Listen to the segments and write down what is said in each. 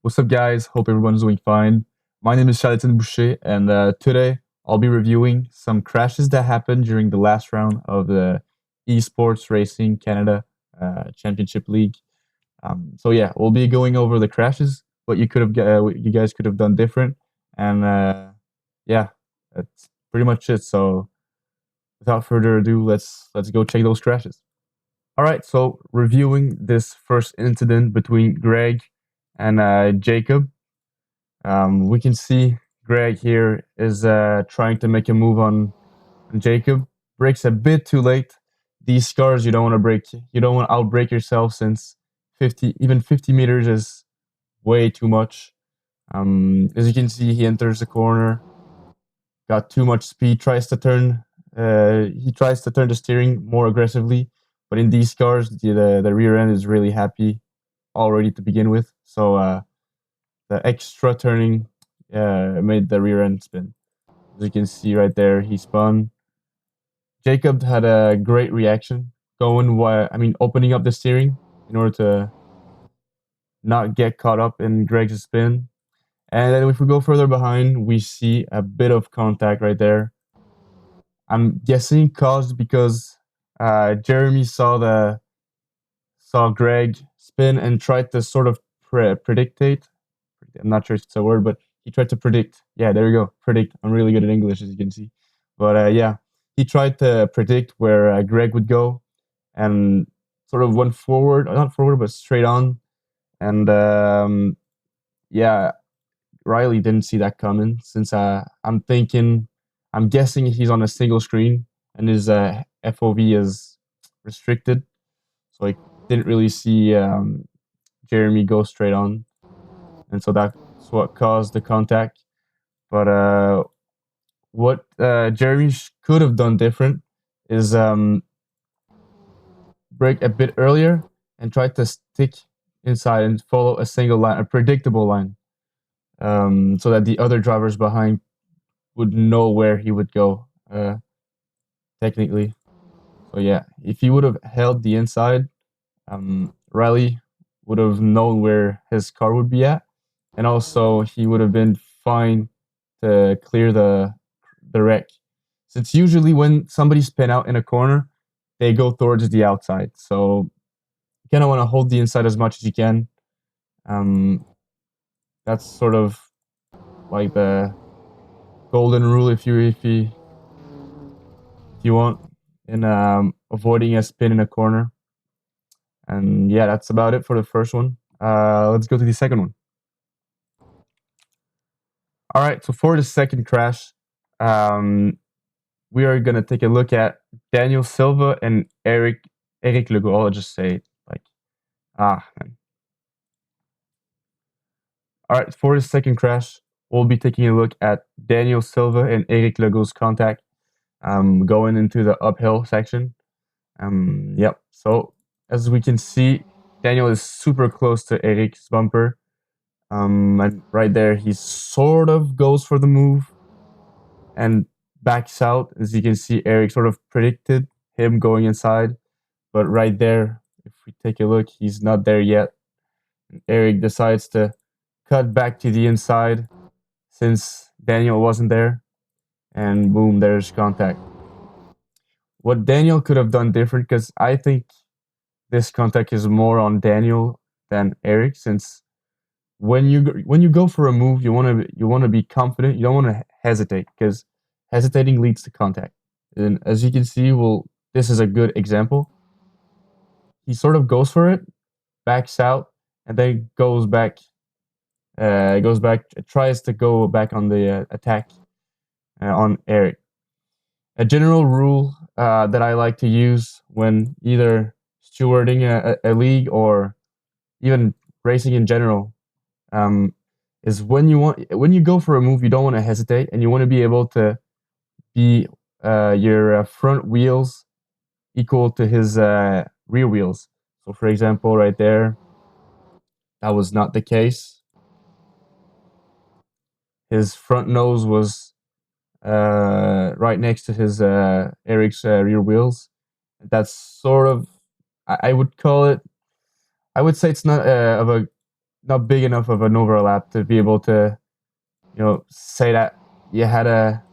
What's up, guys? Hope everyone's doing fine. My name is Charlatan Boucher, and today I'll be reviewing some crashes that happened during the last round of the Esports Racing Canada Championship League. So yeah, we'll be going over the crashes, what you guys could have done different, and yeah, that's pretty much it. So without further ado, let's go check those crashes. All right, so reviewing this first incident between Greg and Jacob. We can see Greg here is trying to make a move on Jacob. Breaks a bit too late. These scars you don't want to break. You don't want to outbreak yourself since 50 meters is way too much. As you can see, he enters the corner. Got too much speed. Tries to turn. He tries to turn the steering more aggressively, but in these cars, the rear end is really happy already to begin with. So the extra turning made the rear end spin. As you can see right there, he spun. Jacob had a great reaction, opening up the steering in order to not get caught up in Greg's spin. And then if we go further behind, we see a bit of contact right there. I'm guessing caused because Jeremy saw Greg spin and tried to sort of predictate. I'm not sure if it's a word, but he tried to predict. Yeah, there you go. Predict. I'm really good at English, as you can see. But yeah, he tried to predict where Greg would go and sort of went forward, not forward, but straight on. And yeah, Riley didn't see that coming since I'm guessing he's on a single screen and his FOV is restricted. So I didn't really see Jeremy go straight on. And so that's what caused the contact. But what Jeremy could have done different is break a bit earlier and try to stick inside and follow a single line, a predictable line, so that the other drivers behind would know where he would go, technically. So yeah, if he would have held the inside, Riley would have known where his car would be at, and also he would have been fine to clear the wreck. Since usually when somebody's spin out in a corner, they go towards the outside. So you kind of want to hold the inside as much as you can. That's sort of like the golden rule if you want in avoiding a spin in a corner. And yeah, that's about it for the first one. Let's go to the second one. All right, so for the second crash, we are gonna take a look at Daniel Silva and Eric Legault. I'll just say it like man. All right, for the second crash, we'll be taking a look at Daniel Silva and Eric Legault's contact going into the uphill section. Yep. So as we can see, Daniel is super close to Eric's bumper. And right there, he sort of goes for the move and backs out. As you can see, Eric sort of predicted him going inside. But right there, if we take a look, he's not there yet. And Eric decides to cut back to the inside since Daniel wasn't there. And boom, there's contact. What Daniel could have done different, because I think this contact is more on Daniel than Eric, since when you go for a move, you want to be confident. You don't want to hesitate, because hesitating leads to contact. And as you can see, this is a good example. He sort of goes for it, backs out, and then goes back. Tries to go back on the attack on Eric. A general rule that I like to use when either stewarding a league or even racing in general is when you go for a move, you don't want to hesitate, and you want to be able to be your front wheels equal to his rear wheels. So, for example, right there, that was not the case. His front nose was right next to his Eric's rear wheels. That's sort of I would call it. I would say it's not of a not big enough of an overlap to be able to, say that you had a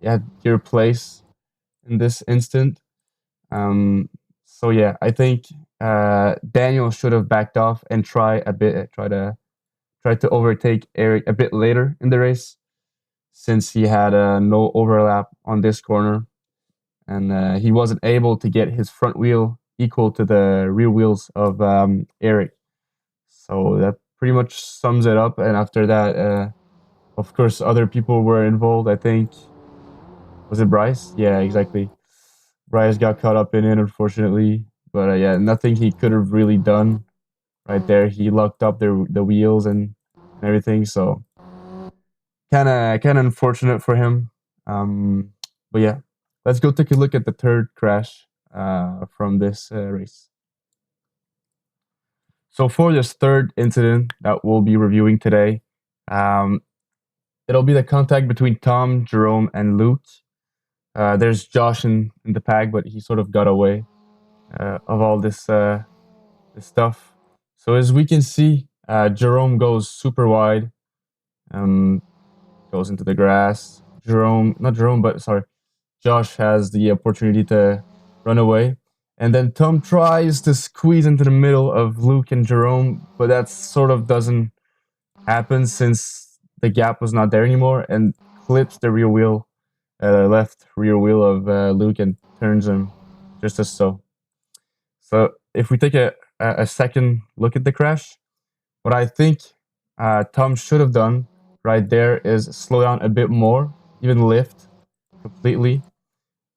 you had your place in this instant. Um, so yeah, I think Daniel should have backed off and try to overtake Eric a bit later in the race, since he had no overlap on this corner, and he wasn't able to get his front wheel equal to the rear wheels of Eric. So that pretty much sums it up. And after that, of course, other people were involved. I think, was it Bryce? Yeah, exactly. Bryce got caught up in it, unfortunately. But yeah, nothing he could have really done right there. He locked up the wheels and everything. So kind of unfortunate for him. But yeah, let's go take a look at the third crash from this race. So for this third incident that we'll be reviewing today, um, it'll be the contact between Tom, Jerome, and Luke. There's Josh in the pack, but he sort of got away of all this stuff. So as we can see, Jerome goes super wide, goes into the grass. Not Jerome, but sorry, Josh has the opportunity to run away. And then Tom tries to squeeze into the middle of Luke and Jerome, but that sort of doesn't happen since the gap was not there anymore, and clips the left rear wheel of Luke and turns him just as so. So if we take a second look at the crash, what I think Tom should have done right there is slow down a bit more, even lift completely,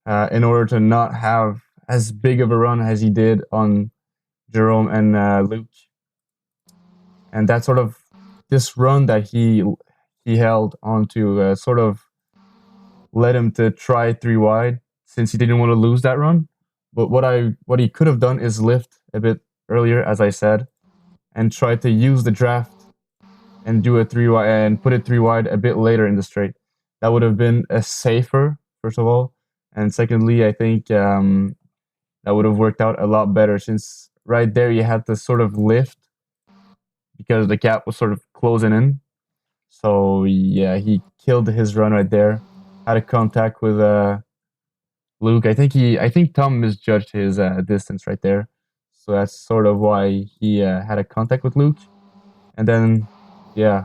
in order to not have as big of a run as he did on Jerome and Luke. And that sort of this run that he held onto sort of led him to try 3 wide, since he didn't want to lose that run. But what he could have done is lift a bit earlier, as I said, and try to use the draft and do a 3 wide and put it 3 wide a bit later in the straight. That would have been a safer, first of all, and secondly, I think that would have worked out a lot better, since right there you had to sort of lift because the gap was sort of closing in. So yeah, he killed his run right there. Had a contact with Luke. I think Tom misjudged his distance right there. So that's sort of why he had a contact with Luke. And then yeah,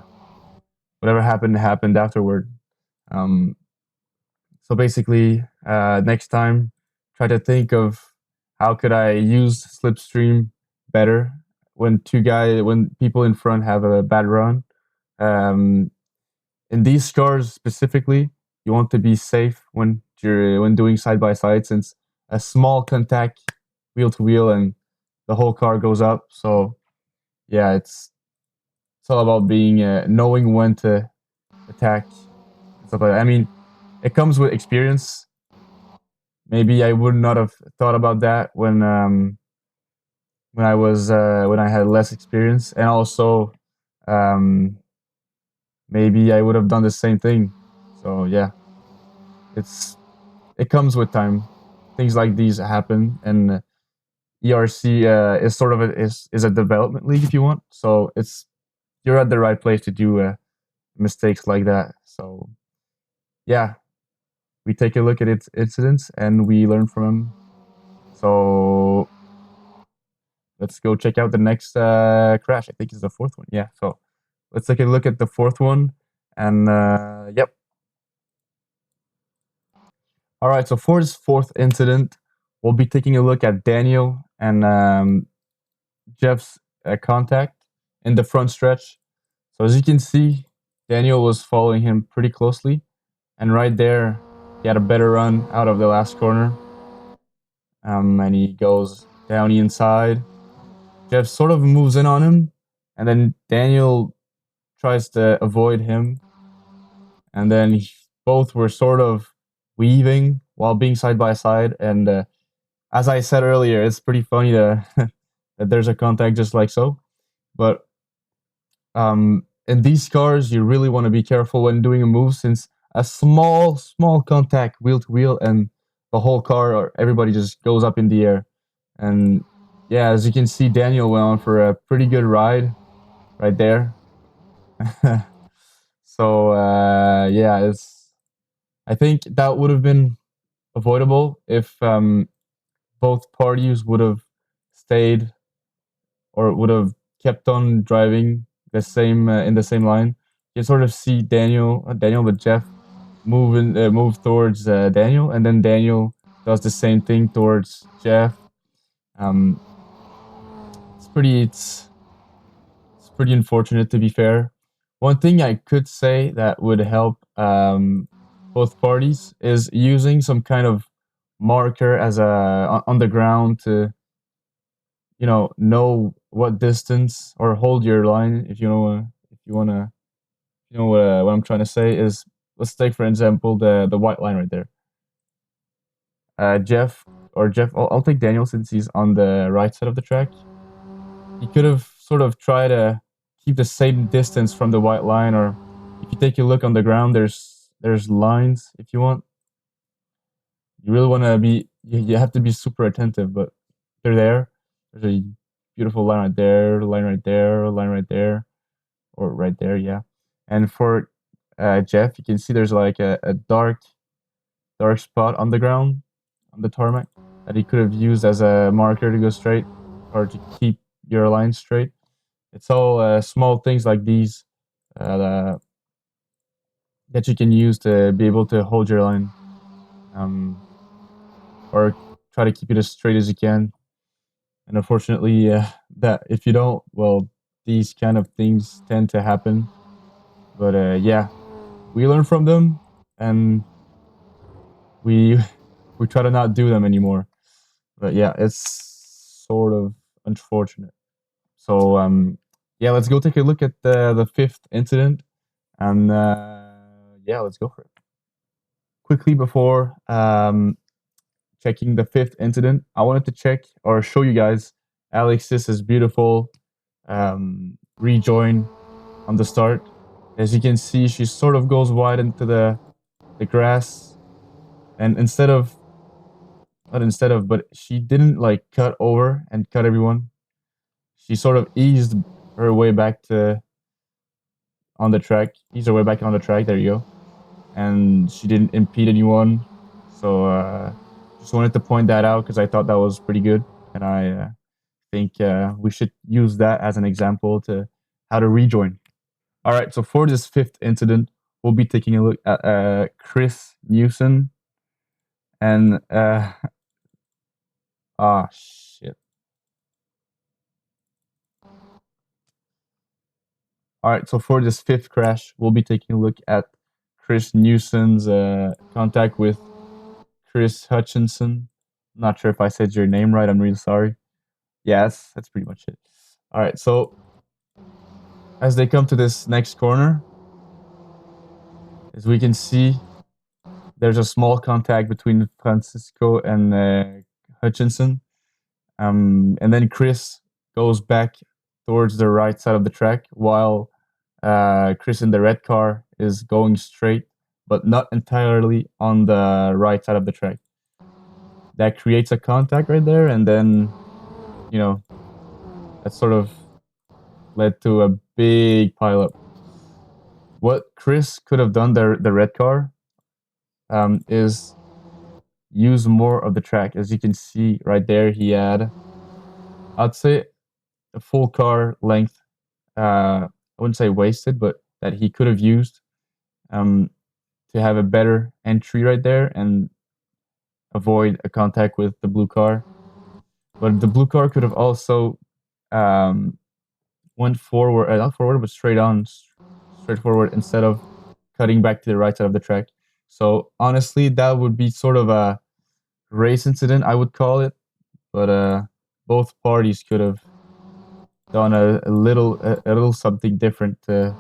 whatever happened afterward. Um, so basically, next time, try to think of how could I use slipstream better when when people in front have a bad run. Um, in these cars specifically, you want to be safe when doing side by side, since a small contact wheel to wheel and the whole car goes up. So yeah, it's all about being knowing when to attack and stuff like that. I mean, it comes with experience. Maybe I would not have thought about that when I had less experience, and also um, maybe I would have done the same thing. So yeah, it's it comes with time. Things like these happen, and ERC is sort of is a development league if you want. So you're at the right place to do mistakes like that. So yeah, we take a look at its incidents and we learn from them. So let's go check out the next crash. I think it's the fourth one. Yeah. So let's take a look at the fourth one. And yep. All right. So for this fourth incident, we'll be taking a look at Daniel and Jeff's contact in the front stretch. So as you can see, Daniel was following him pretty closely. And right there, he had a better run out of the last corner. And he goes down the inside. Jeff sort of moves in on him, and then Daniel tries to avoid him. And then both were sort of weaving while being side by side. And as I said earlier, it's pretty funny that there's a contact just like so. But in these cars, you really want to be careful when doing a move, since a small contact wheel to wheel and the whole car or everybody just goes up in the air. And yeah, as you can see, Daniel went on for a pretty good ride right there. So yeah, it's. I think that would have been avoidable if both parties would have stayed or would have kept on driving the same in the same line. You sort of see Daniel, but Jeff move towards Daniel, and then Daniel does the same thing towards Jeff. Um, it's pretty unfortunate, to be fair. One thing I could say that would help both parties is using some kind of marker as a on the ground to know what distance or hold your line if you know if you want to what I'm trying to say is, let's take for example the white line right there. Jeff, I'll take Daniel since he's on the right side of the track. He could have sort of tried to keep the same distance from the white line, or if you take a look on the ground, there's lines. If you want, you really want to be, you have to be super attentive, but they're there. There's a beautiful line right there, line right there, line right there, or right there, yeah. And for Jeff, you can see there's like a dark spot on the ground, on the tarmac, that he could have used as a marker to go straight or to keep your line straight. It's all small things like these uh, that you can use to be able to hold your line, um, or try to keep it as straight as you can. And unfortunately, that if you don't, well, these kind of things tend to happen. But yeah, we learn from them, and we we try to not do them anymore. But yeah, it's sort of unfortunate. So yeah, let's go take a look at the fifth incident, and yeah, let's go for it. Quickly before checking the fifth incident, I wanted to check or show you guys Alexis's beautiful rejoin on the start. As you can see, she sort of goes wide into the grass, and but she didn't like cut over and cut everyone. She sort of eased her way back to on the track, eased her way back on the track. There you go. And she didn't impede anyone. So just wanted to point that out because I thought that was pretty good, and I think we should use that as an example to how to rejoin. All right, so for this fifth incident, we'll be taking a look at Chris Newson and ah shit. All right, so for this fifth crash, we'll be taking a look at Chris Newson's contact with Chris Hutchinson. Not sure if I said your name right. I'm really sorry. Yes, that's pretty much it. All right, so as they come to this next corner, as we can see, there's a small contact between Francisco and Hutchinson. And then Chris goes back towards the right side of the track while Chris in the red car is going straight, but not entirely on the right side of the track. That creates a contact right there, and then, that sort of led to a big pileup. What Chris could have done, the red car, is use more of the track. As you can see right there, he had, I'd say, a full car length. I wouldn't say wasted, but that he could have used to have a better entry right there and avoid a contact with the blue car. But the blue car could have also um, went forward, not forward, but straight forward instead of cutting back to the right side of the track. So honestly, that would be sort of a race incident, I would call it. But both parties could have done a little something different to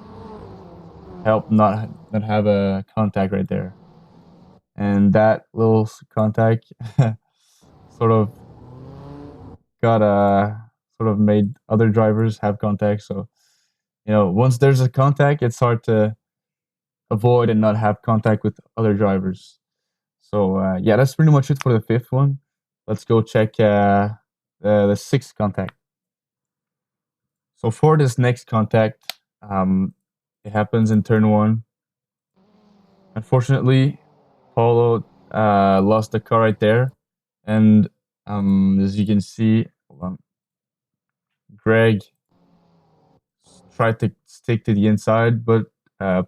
help not have a contact right there. And that little contact sort of got sort of made other drivers have contact. So once there's a contact, it's hard to avoid and not have contact with other drivers. So yeah, that's pretty much it for the fifth one. Let's go check the sixth contact. So for this next contact, it happens in turn 1. Unfortunately, Paulo lost the car right there, and as you can see, Greg tried to stick to the inside, but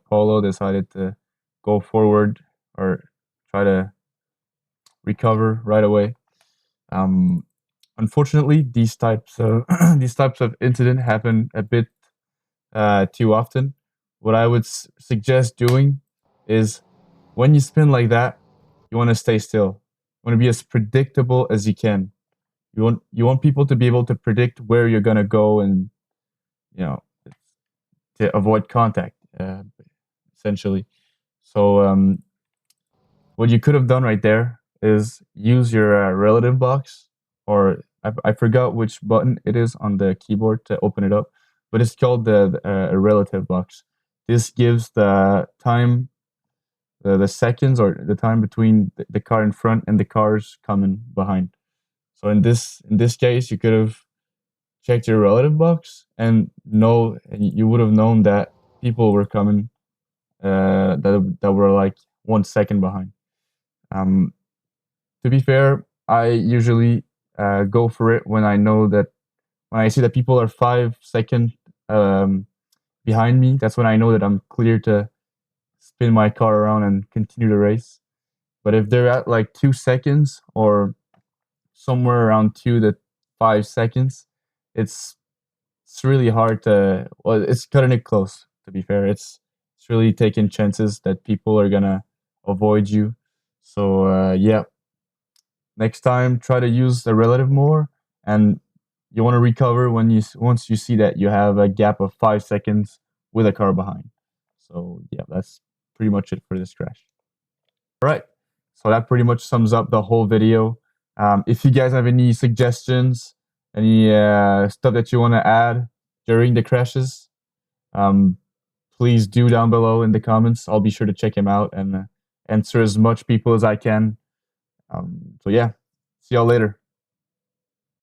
Paulo decided to go forward or try to recover right away. Um, Unfortunately, these types of these types of incident happen a bit too often. What I would suggest doing is when you spin like that, you want to stay still. You want to be as predictable as you can. You want people to be able to predict where you're gonna go, and you know to avoid contact, essentially. So what you could have done right there is use your relative box, or I forgot which button it is on the keyboard to open it up, but it's called the relative box. This gives the time, the seconds, or the time between the car in front and the cars coming behind. So in this case, you could have checked your relative box and you would have known that people were coming that were like 1 second behind. Um, to be fair, I usually go for it when I see that people are 5 seconds um, behind me. That's when I know that I'm clear to spin my car around and continue the race. But if they're at like 2 seconds or somewhere around 2 to 5 seconds, it's it's really hard to. Well, it's cutting it close. To be fair, it's really taking chances that people are gonna avoid you. So yeah, next time try to use the relative more, and you want to recover once you see that you have a gap of 5 seconds with a car behind. So yeah, that's pretty much it for this crash. All right, so that pretty much sums up the whole video. If you guys have any suggestions, any stuff that you want to add during the crashes, um, please do down below in the comments. I'll be sure to check him out and answer as much people as I can. So yeah, see y'all later.